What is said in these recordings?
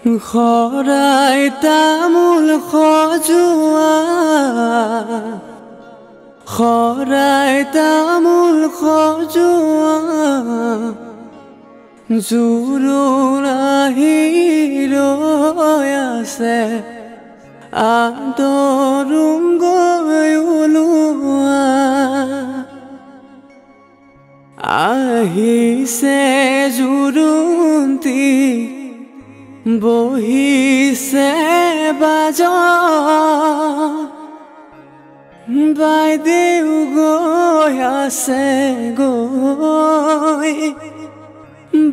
খৰাই তামোল খজোৱা খৰাই তামোল খজোৱা জোৰোণ আহি ৰৈ আছে আদৰুম গৈ ওলোৱা আহিছে জোৰোণটি বহিছে বাজা বাইদেউ গৈ আছে গৈ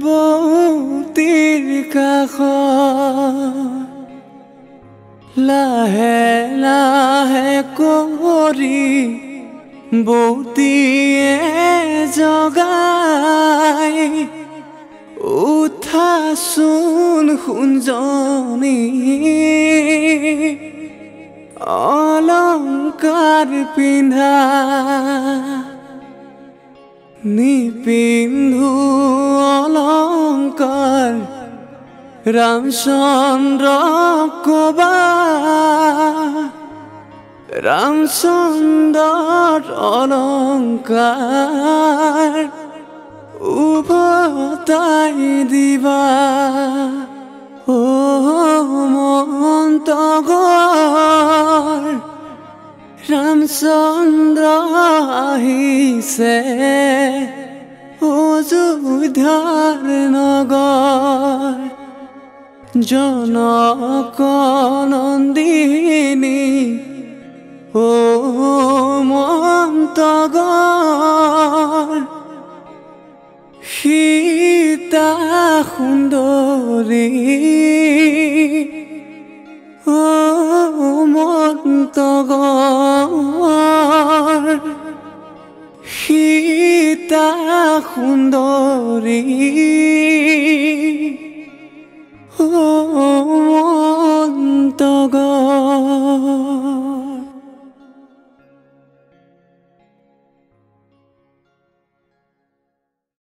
বৌতিৰ কাষত লাহে লাহে কৰি বৌতিয়ে জগাই উঠাচোন সোণজনী অলংকাৰ পিন্ধা নিপিন্ধো অলংকাৰ ৰামচন্দ্ৰ কবা ৰামচন্দ্ৰৰ অলংকাৰ উভতাই দিবা ও মন্তগৰ ৰামচন্দ্ৰ আহিছে অযোধ্যাৰ নগৰ জনক নন্দিনী ও মন্তগৰ সীতা সুন্দৰী ও মন্তগৰ সীতা সুন্দৰী ও